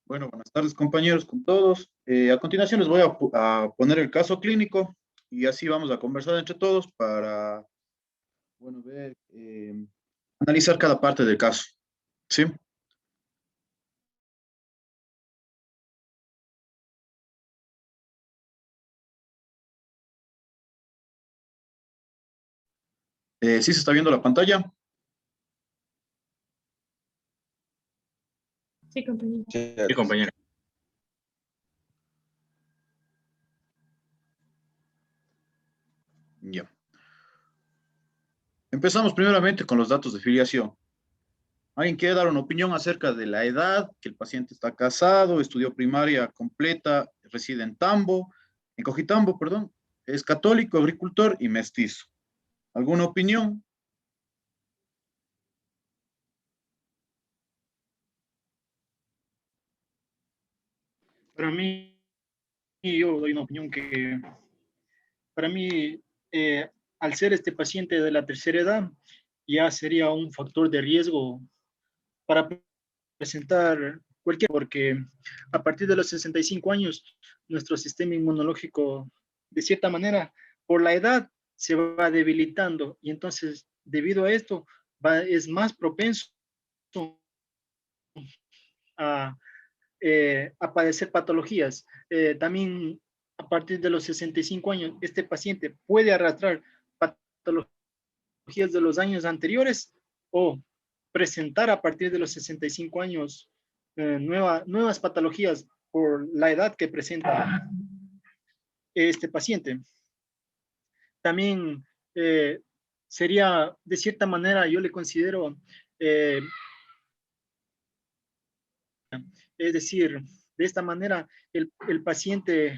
Bueno, buenas tardes compañeros con todos. A continuación les voy a poner el caso clínico y así vamos a conversar entre todos para, bueno, ver, analizar cada parte del caso. ¿Sí? ¿Sí se está viendo la pantalla? Sí, compañero. Sí, compañero. Ya. Empezamos primeramente con los datos de filiación. ¿Alguien quiere dar una opinión acerca de la edad, que el paciente está casado, estudió primaria completa, reside en Cojitambo, perdón, es católico, agricultor y mestizo? ¿Alguna opinión? Para mí, yo doy una opinión que para mí, al ser este paciente de la tercera edad, ya sería un factor de riesgo para presentar cualquier, porque a partir de los 65 años, nuestro sistema inmunológico, de cierta manera, por la edad, se va debilitando y entonces, debido a esto, es más propenso a a padecer patologías. También a partir de los 65 años, este paciente puede arrastrar patologías de los años anteriores o presentar a partir de los 65 años nuevas patologías por la edad que presenta este paciente. También sería, de cierta manera, yo le considero, eh, es decir, de esta manera, el paciente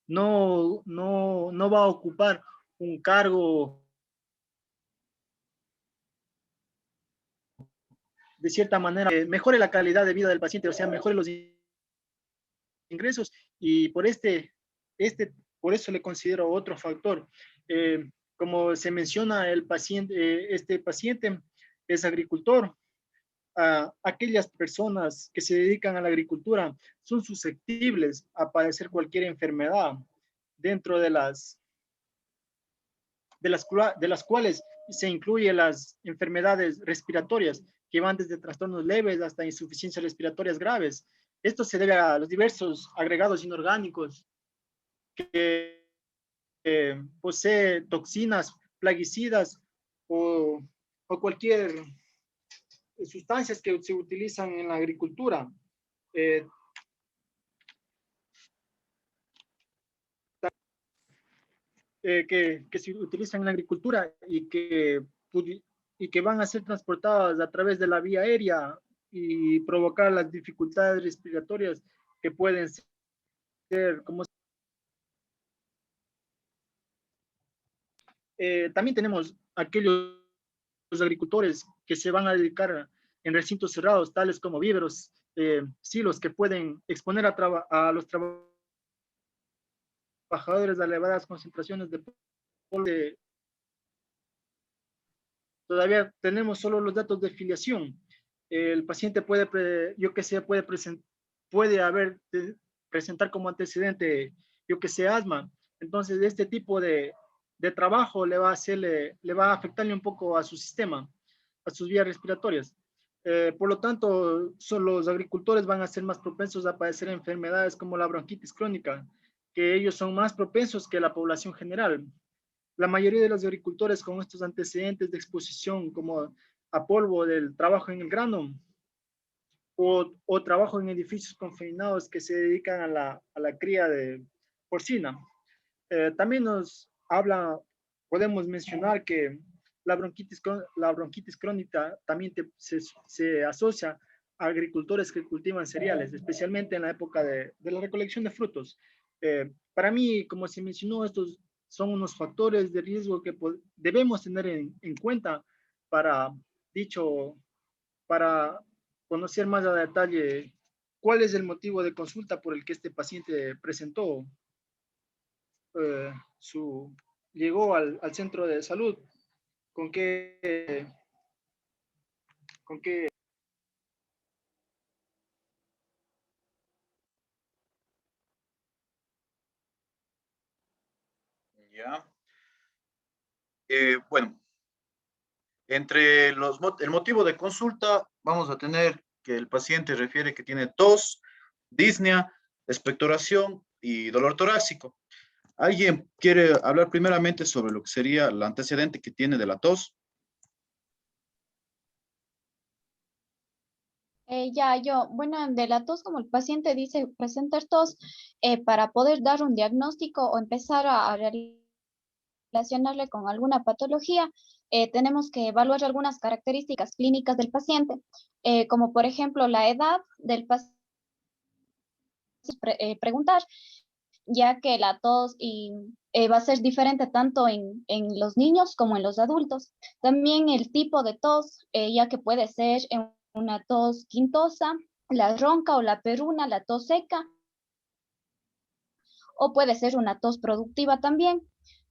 no va a ocupar un cargo de cierta manera, mejore la calidad de vida del paciente, o sea, mejore los ingresos y por eso le considero otro factor. Como se menciona, el paciente, este paciente es agricultor. Aquellas personas que se dedican a la agricultura son susceptibles a padecer cualquier enfermedad dentro de las cuales se incluyen las enfermedades respiratorias que van desde trastornos leves hasta insuficiencias respiratorias graves. Esto se debe a los diversos agregados inorgánicos que posee toxinas, plaguicidas o, o cualquier sustancias que se utilizan en la agricultura. Eh, que se utilizan en la agricultura y que van a ser transportadas a través de la vía aérea y provocar las dificultades respiratorias que pueden ser como también tenemos aquellos agricultores que se van a dedicar en recintos cerrados, tales como víveros, silos que pueden exponer a los trabajadores a elevadas concentraciones de polvo. Todavía tenemos solo los datos de filiación. El paciente puede, yo que sé, puede haber, presentar como antecedente, yo que sé, asma. Entonces, este tipo de trabajo le va a afectarle un poco a su sistema, a sus vías respiratorias. Por lo tanto, los agricultores van a ser más propensos a padecer enfermedades como la bronquitis crónica, que ellos son más propensos que la población general. La mayoría de los agricultores con estos antecedentes de exposición como a polvo del trabajo en el grano o trabajo en edificios confinados que se dedican a la cría de porcina. También nos habla, podemos mencionar que la bronquitis crónica también se asocia a agricultores que cultivan cereales, especialmente en la época de la recolección de frutos. Para mí, como se mencionó, estos son unos factores de riesgo que debemos tener en cuenta para dicho, para conocer más a detalle cuál es el motivo de consulta por el que este paciente presentó eh, su, llegó al centro de salud, con qué, con qué Ya. Bueno, entre el motivo de consulta, vamos a tener que el paciente refiere que tiene tos, disnea, expectoración y dolor torácico. ¿Alguien quiere hablar primeramente sobre lo que sería el antecedente que tiene de la tos? Ya, yo, bueno, de la tos, como el paciente dice presentar tos, para poder dar un diagnóstico o empezar a relacionarle con alguna patología, tenemos que evaluar algunas características clínicas del paciente, como por ejemplo la edad del paciente, preguntar, ya que la tos va a ser diferente tanto en los niños como en los adultos. También el tipo de tos, ya que puede ser una tos quintosa, la ronca o la peruna, la tos seca, o puede ser una tos productiva también.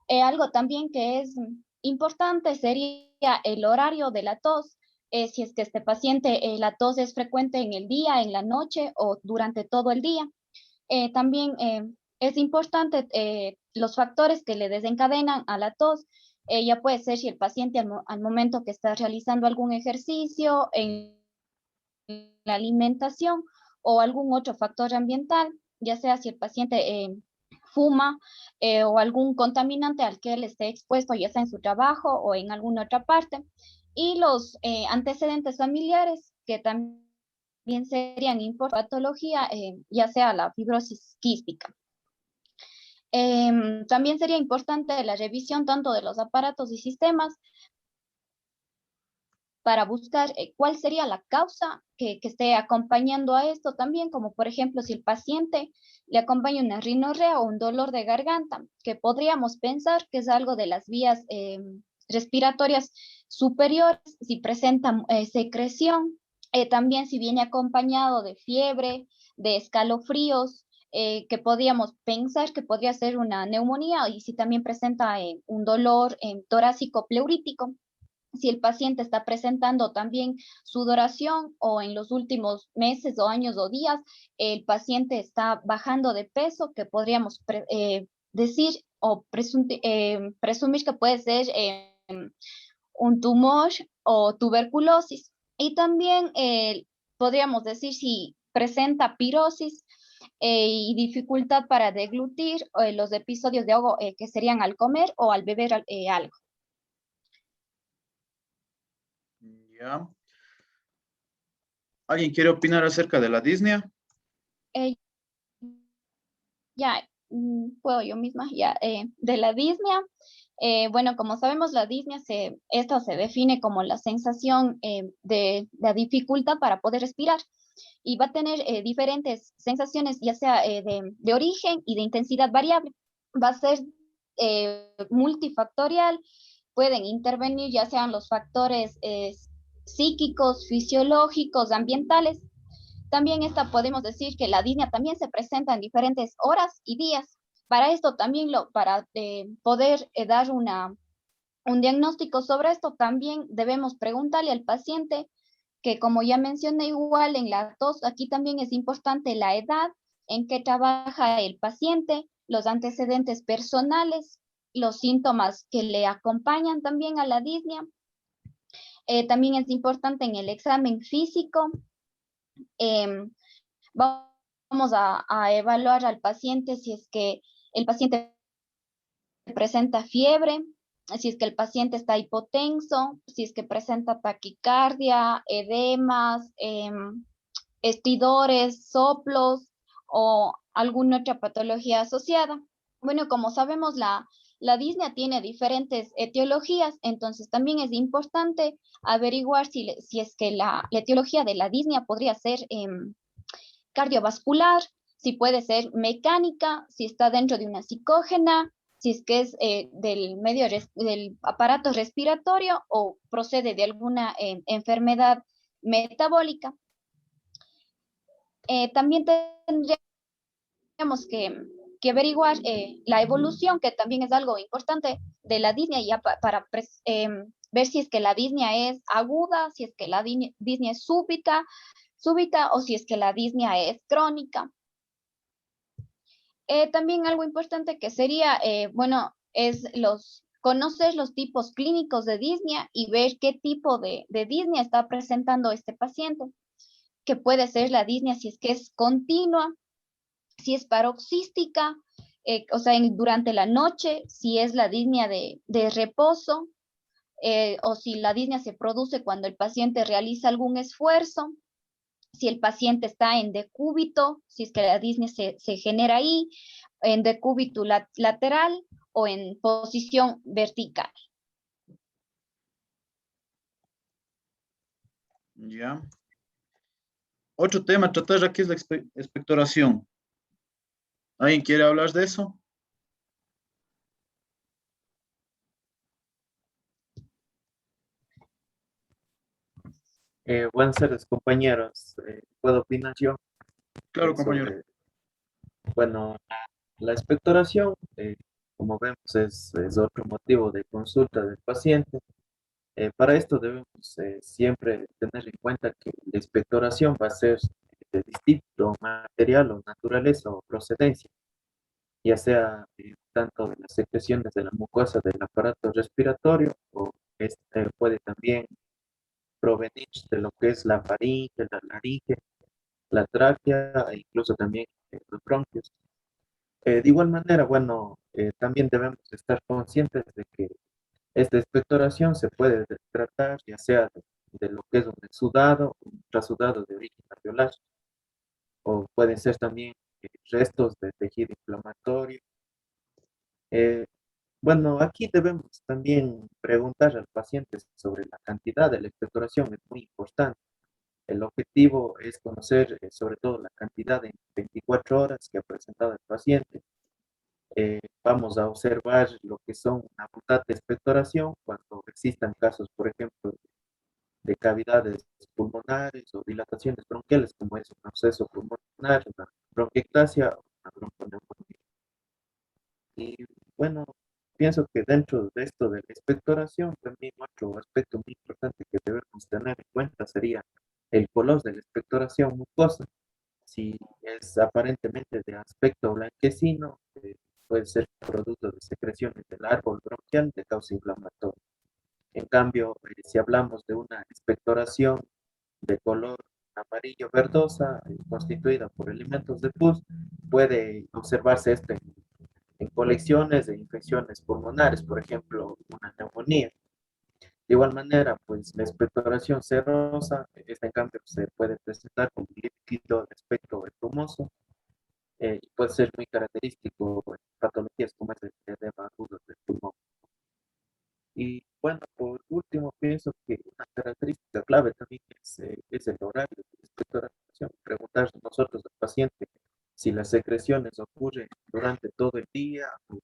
Algo también que es importante sería el horario de la tos. Si es que este paciente, la tos es frecuente en el día, en la noche o durante todo el día. También es importante los factores que le desencadenan a la tos. Ya puede ser si el paciente al momento que está realizando algún ejercicio, en la alimentación o algún otro factor ambiental, ya sea si el paciente fuma o algún contaminante al que él esté expuesto, ya sea en su trabajo o en alguna otra parte. Y los antecedentes familiares que también serían importantes, patología, ya sea la fibrosis quística. También sería importante la revisión tanto de los aparatos y sistemas para buscar cuál sería la causa que esté acompañando a esto también, como por ejemplo si el paciente le acompaña una rinorrea o un dolor de garganta, que podríamos pensar que es algo de las vías respiratorias superiores, si presenta secreción, también si viene acompañado de fiebre, de escalofríos, que podríamos pensar que podría ser una neumonía y si también presenta un dolor torácico pleurítico. Si el paciente está presentando también sudoración o en los últimos meses o años o días, el paciente está bajando de peso, que podríamos decir o presumir que puede ser un tumor o tuberculosis. Y también podríamos decir si presenta pirosis y dificultad para deglutir los episodios de ahogo que serían al comer o al beber algo. Ya. ¿Alguien quiere opinar acerca de la disnea? Eh, ya, puedo yo misma, ya, de la disnea. Bueno, como sabemos, la disnea esta se define como la sensación de la dificultad para poder respirar y va a tener diferentes sensaciones, ya sea de origen y de intensidad variable. Va a ser multifactorial, pueden intervenir ya sean los factores psíquicos, fisiológicos, ambientales. También esta podemos decir que la disnea también se presenta en diferentes horas y días. Para esto también, para poder dar un diagnóstico sobre esto, también debemos preguntarle al paciente que, como ya mencioné igual en la tos, aquí también es importante la edad en que trabaja el paciente, los antecedentes personales, los síntomas que le acompañan también a la disnea. También es importante en el examen físico. Eh, Vamos a evaluar al paciente si es que el paciente presenta fiebre, si es que el paciente está hipotenso, si es que presenta taquicardia, edemas, estidores, soplos o alguna otra patología asociada. Bueno, como sabemos, la disnea tiene diferentes etiologías, entonces también es importante averiguar si es que la etiología de la disnea podría ser cardiovascular, si puede ser mecánica, si está dentro de una psicógena, si es que es del aparato respiratorio o procede de alguna enfermedad metabólica. También tendríamos que averiguar la evolución, que también es algo importante de la disnea, ya para ver si es que la disnea es aguda, si es que la disnea es súbita o si es que la disnea es crónica. También algo importante que sería, bueno, es conocer los tipos clínicos de disnea y ver qué tipo de disnea está presentando este paciente, que puede ser la disnea si es que es continua, si es paroxística, o sea, durante la noche, si es la disnea de reposo, o si la disnea se produce cuando el paciente realiza algún esfuerzo, si el paciente está en decúbito, si es que la disnea se genera ahí, en decúbito lateral o en posición vertical. Ya. Otro tema a tratar aquí es la expectoración. ¿Alguien quiere hablar de eso? Buenas tardes, compañeros. ¿Puedo opinar yo? Claro, compañero. Sobre, bueno, la expectoración, como vemos, es otro motivo de consulta del paciente. Para esto debemos siempre tener en cuenta que la expectoración va a ser de distinto material o naturaleza o procedencia, ya sea tanto de las secreciones de la mucosa del aparato respiratorio o puede también provenir de lo que es la faringe, la laringe, la tráquea e incluso también los bronquios. De igual manera, bueno, también debemos estar conscientes de que esta expectoración se puede tratar ya sea de lo que es un exudado, un trasudado de origen alveolar, o pueden ser también restos de tejido inflamatorio. Eh, bueno, aquí debemos también preguntar al paciente sobre la cantidad de la expectoración, es muy importante. El objetivo es conocer sobre todo la cantidad en 24 horas que ha presentado el paciente. Vamos a observar lo que son una abundante expectoración cuando existan casos, por ejemplo, de cavidades pulmonares o dilataciones bronquiales, como es un absceso pulmonar, una bronquiectasia o una bronconeumonía. Y bueno, pienso que dentro de esto de la expectoración, también otro aspecto muy importante que debemos tener en cuenta sería el color de la expectoración mucosa. Si es aparentemente de aspecto blanquecino, puede ser producto de secreciones del árbol bronquial de causa inflamatoria. En cambio, si hablamos de una expectoración de color amarillo verdosa, constituida por elementos de pus, puede observarse esto en colecciones de infecciones pulmonares, por ejemplo, una neumonía. De igual manera, pues la expectoración serosa, esta en cambio se puede presentar como líquido de aspecto espumoso y puede ser muy característico en patologías como es el edema agudo del pulmón. Y bueno, por último, pienso que una característica clave también es el horario de expectoración. Preguntar nosotros al paciente si las secreciones ocurren durante todo el día, o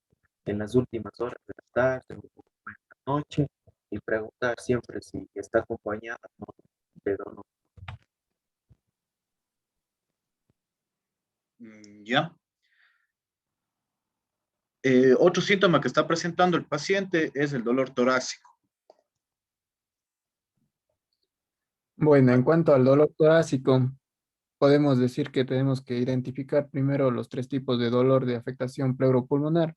en las últimas horas de la tarde o en la noche, y preguntar siempre si está acompañada, ¿no?, de dolor. Ya. Otro síntoma que está presentando el paciente es el dolor torácico. Bueno, en cuanto al dolor torácico, podemos decir que tenemos que identificar primero los tres tipos de dolor de afectación pleuropulmonar.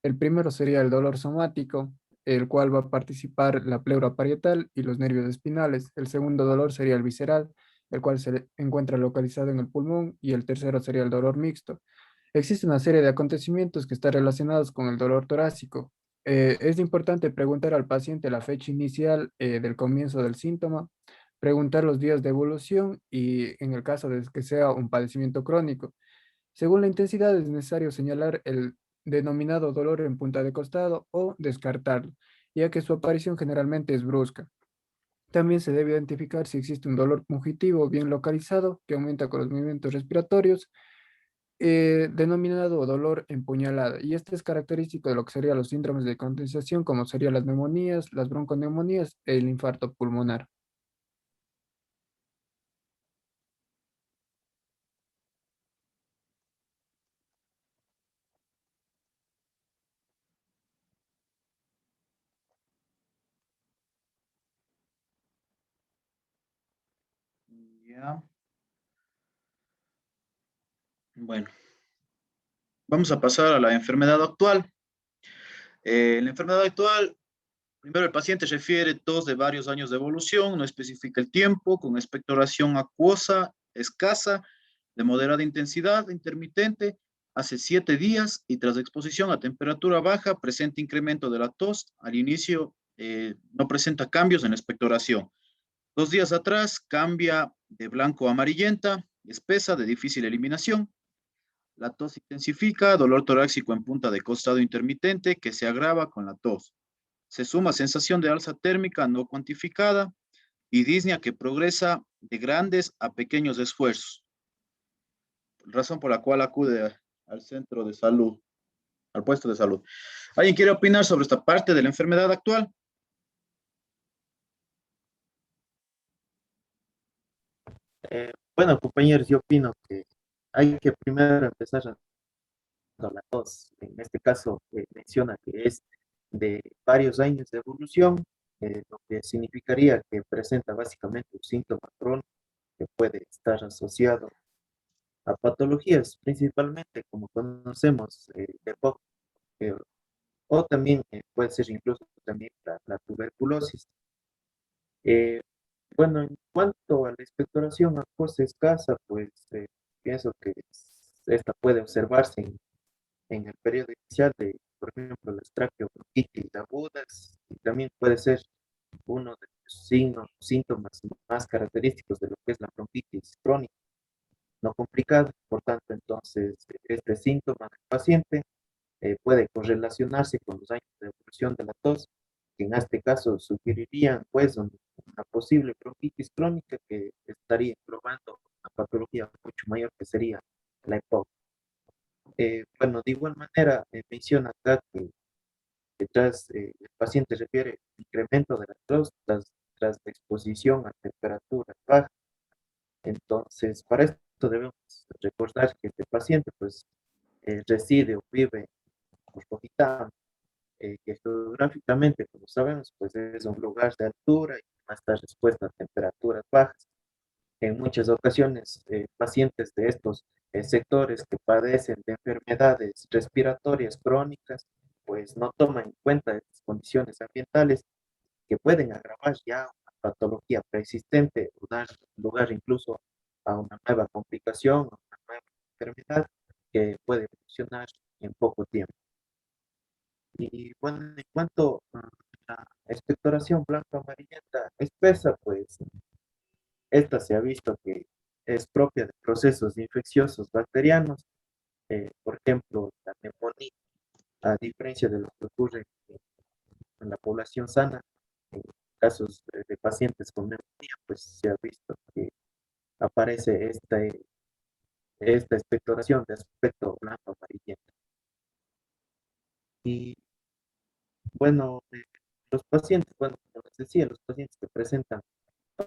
El primero sería el dolor somático, el cual va a participar la pleura parietal y los nervios espinales. El segundo dolor sería el visceral, el cual se encuentra localizado en el pulmón. Y el tercero sería el dolor mixto. Existe una serie de acontecimientos que están relacionados con el dolor torácico. Es importante preguntar al paciente la fecha inicial del comienzo del síntoma, preguntar los días de evolución y en el caso de que sea un padecimiento crónico. Según la intensidad es necesario señalar el denominado dolor en punta de costado o descartarlo, ya que su aparición generalmente es brusca. También se debe identificar si existe un dolor fungitivo bien localizado que aumenta con los movimientos respiratorios, denominado dolor empuñalada. Y este es característico de lo que serían los síndromes de condensación, como serían las neumonías, las bronconeumonías, el infarto pulmonar. Ya. Bueno, vamos a pasar a la enfermedad actual. En la enfermedad actual, primero el paciente refiere tos de varios años de evolución, no especifica el tiempo, con expectoración acuosa escasa, de moderada intensidad, intermitente, hace 7 días y tras exposición a temperatura baja presenta incremento de la tos. Al inicio no presenta cambios en la expectoración. 2 días atrás cambia de blanco a amarillenta, espesa, de difícil eliminación. La tos intensifica, dolor torácico en punta de costado intermitente que se agrava con la tos. Se suma sensación de alza térmica no cuantificada y disnea que progresa de grandes a pequeños esfuerzos, razón por la cual acude al centro de salud, al puesto de salud. ¿Alguien quiere opinar sobre esta parte de la enfermedad actual? Bueno, compañeros, yo opino que hay que primero empezar a la tos. En este caso, menciona que es de varios años de evolución, lo que significaría que presenta básicamente un síntoma crónico que puede estar asociado a patologías, principalmente como conocemos de EPOC, o también puede ser incluso también la tuberculosis. Eh, bueno, en cuanto a la expectoración acuosa escasa, pues pienso que esta puede observarse en el periodo inicial de, por ejemplo, las traqueobronquitis agudas, y también puede ser uno de los síntomas más característicos de lo que es la bronquitis crónica, no complicada. Por tanto, entonces, este síntoma del paciente puede correlacionarse con los años de evolución de la tos, que en este caso sugerirían pues una posible bronquitis crónica que estaría englobando una patología mucho mayor que sería la EPOC. Bueno, de igual manera, menciona acá que tras el paciente refiere incremento de la tos tras la exposición a temperaturas bajas. Entonces, para esto debemos recordar que este paciente pues reside o vive en Rojitam, que geográficamente, como sabemos, pues es un lugar de altura y va a estar expuesto a temperaturas bajas. En muchas ocasiones, pacientes de estos sectores que padecen de enfermedades respiratorias crónicas, pues no toman en cuenta estas condiciones ambientales que pueden agravar ya una patología preexistente o dar lugar incluso a una nueva complicación, a una nueva enfermedad que puede evolucionar en poco tiempo. Y bueno, en cuanto a la expectoración blanco-amarillenta espesa, pues esta se ha visto que es propia de procesos infecciosos bacterianos, por ejemplo, la neumonía, a diferencia de lo que ocurre en la población sana, en casos de pacientes con neumonía, pues se ha visto que aparece esta expectoración de aspecto blanco-amarillento. Y bueno, los pacientes, bueno, como les decía, los pacientes que presentan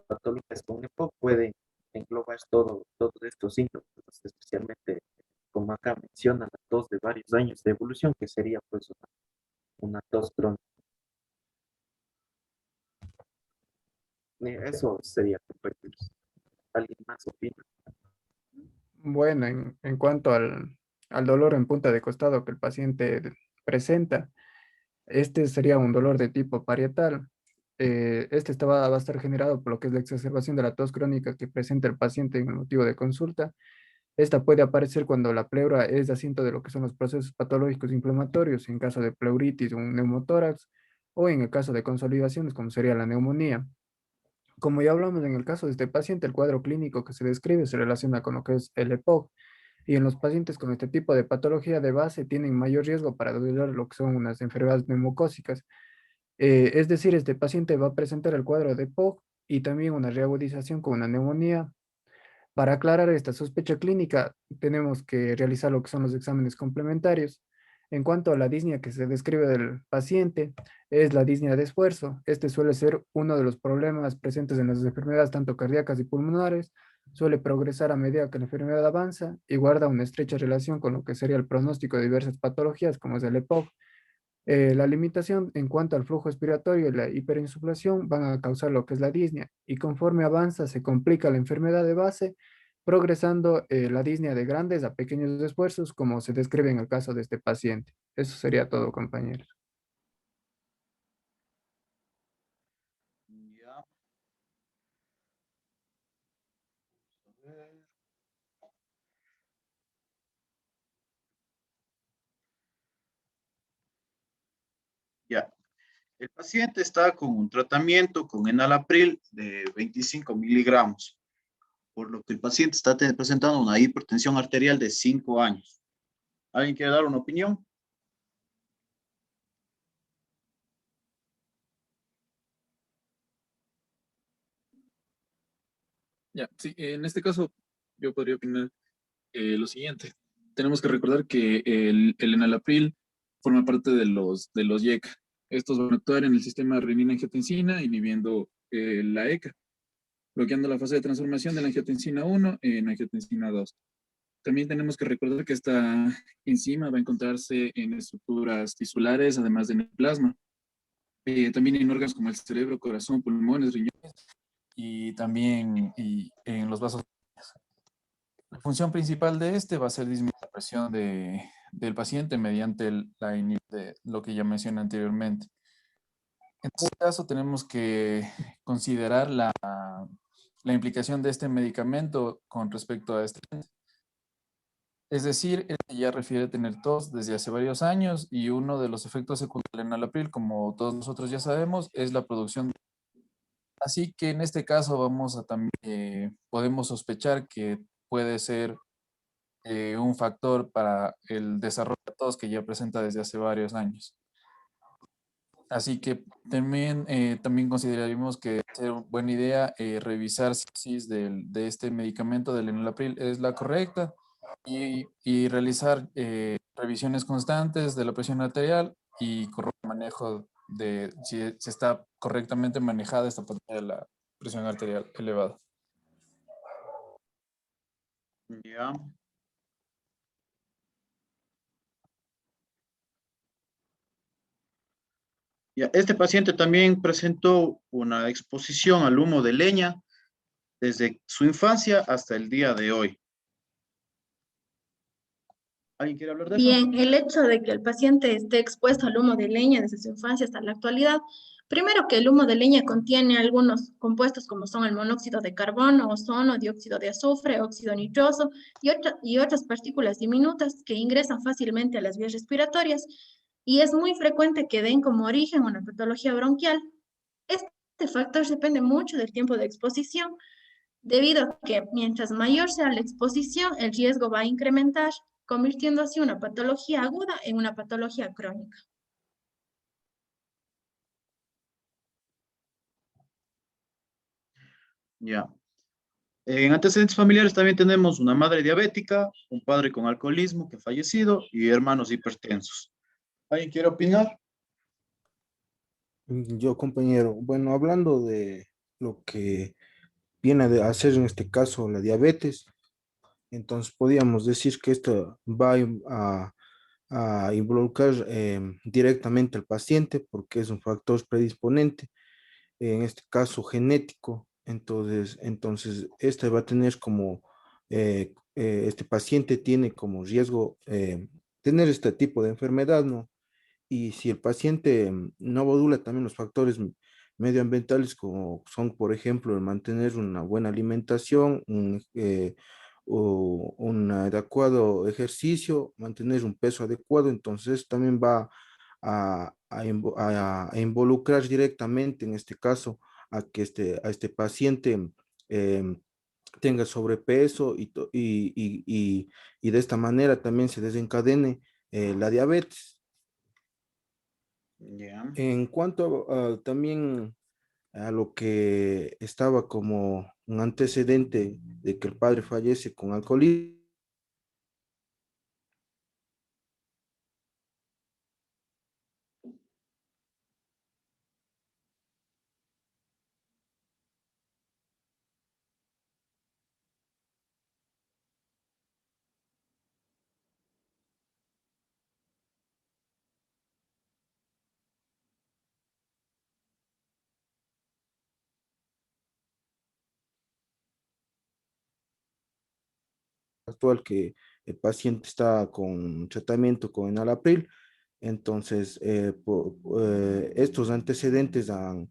patologías con EPOC pueden englobar todos estos síntomas, especialmente como acá menciona la tos de varios años de evolución, que sería pues una tos crónica. Eso sería, compañeros. ¿Alguien más opina? Bueno, en cuanto al dolor en punta de costado que el paciente presenta, este sería un dolor de tipo parietal. Va a estar generado por lo que es la exacerbación de la tos crónica que presenta el paciente en el motivo de consulta. Esta puede aparecer cuando la pleura es de asiento de lo que son los procesos patológicos inflamatorios, en caso de pleuritis o un neumotórax, o en el caso de consolidaciones, como sería la neumonía. Como ya hablamos en el caso de este paciente, el cuadro clínico que se describe se relaciona con lo que es el EPOC, y en los pacientes con este tipo de patología de base tienen mayor riesgo para desarrollar lo que son unas enfermedades neumocócicas. Es decir, este paciente va a presentar el cuadro de EPOC y también una reagudización con una neumonía. Para aclarar esta sospecha clínica, tenemos que realizar lo que son los exámenes complementarios. En cuanto a la disnea que se describe del paciente, es la disnea de esfuerzo. Este suele ser uno de los problemas presentes en las enfermedades tanto cardíacas y pulmonares. Suele progresar a medida que la enfermedad avanza y guarda una estrecha relación con lo que sería el pronóstico de diversas patologías, como es el EPOC. La limitación en cuanto al flujo respiratorio y la hiperinsuflación van a causar lo que es la disnea, y conforme avanza se complica la enfermedad de base, progresando la disnea de grandes a pequeños esfuerzos, como se describe en el caso de este paciente. Eso sería todo, compañeros. El paciente está con un tratamiento con enalapril de 25 miligramos, por lo que el paciente está presentando una hipertensión arterial de 5 años. ¿Alguien quiere dar una opinión? Ya, sí, en este caso yo podría opinar lo siguiente. Tenemos que recordar que el enalapril forma parte de los YECA. Estos van a actuar en el sistema renina-angiotensina, inhibiendo la ECA, bloqueando la fase de transformación de la angiotensina 1 en angiotensina 2. También tenemos que recordar que esta enzima va a encontrarse en estructuras tisulares, además de en el plasma. También en órganos como el cerebro, corazón, pulmones, riñones y también en los vasos. La función principal de este va a ser disminuir la presión del paciente mediante de lo que ya mencioné anteriormente. En este caso tenemos que considerar la implicación de este medicamento con respecto a este. Es decir, él ya refiere tener tos desde hace varios años y uno de los efectos secundarios del enalapril, como todos nosotros ya sabemos, es la producción. Así que en este caso vamos a también, podemos sospechar que puede ser un factor para el desarrollo de tos que ya presenta desde hace varios años. Así que también, también consideraríamos que es buena idea revisar si de este medicamento del enalapril es la correcta y realizar revisiones constantes de la presión arterial y correcto manejo de si está correctamente manejada esta parte de la presión arterial elevada. Ya. Ya, este paciente también presentó una exposición al humo de leña desde su infancia hasta el día de hoy. ¿Alguien quiere hablar de eso? Bien, el hecho de que el paciente esté expuesto al humo de leña desde su infancia hasta la actualidad, primero que el humo de leña contiene algunos compuestos como son el monóxido de carbono, ozono, dióxido de azufre, óxido nitroso y otras partículas diminutas que ingresan fácilmente a las vías respiratorias y es muy frecuente que den como origen una patología bronquial. Este factor depende mucho del tiempo de exposición, debido a que mientras mayor sea la exposición, el riesgo va a incrementar, convirtiendo así una patología aguda en una patología crónica. Ya. En antecedentes familiares también tenemos una madre diabética, un padre con alcoholismo que ha fallecido y hermanos hipertensos. ¿Alguien quiere opinar? Yo, compañero, bueno, hablando de lo que viene a hacer en este caso la diabetes, entonces podríamos decir que esto va a involucrar directamente al paciente porque es un factor predisponente, en este caso genético. Entonces este va a tener como, este paciente tiene como riesgo tener este tipo de enfermedad, ¿no? Y si el paciente no modula también los factores medioambientales, como son, por ejemplo, el mantener una buena alimentación, o un adecuado ejercicio, mantener un peso adecuado, entonces también va a involucrar directamente, en este caso, a este paciente em, tenga sobrepeso y de esta manera también se desencadene la diabetes. Ya. En cuanto también a lo que estaba como un antecedente de que el padre fallece con alcoholismo actual, que el paciente está con tratamiento con enalapril, entonces estos antecedentes han,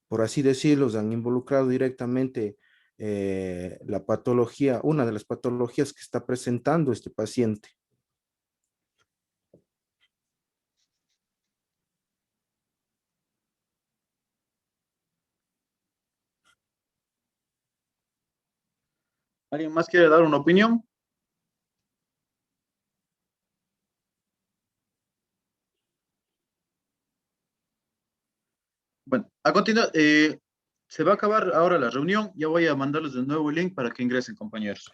por así decirlo, han involucrado directamente la patología, una de las patologías que está presentando este paciente. ¿Alguien más quiere dar una opinión? Bueno, a continuación, se va a acabar ahora la reunión. Ya voy a mandarles de nuevo el link para que ingresen, compañeros.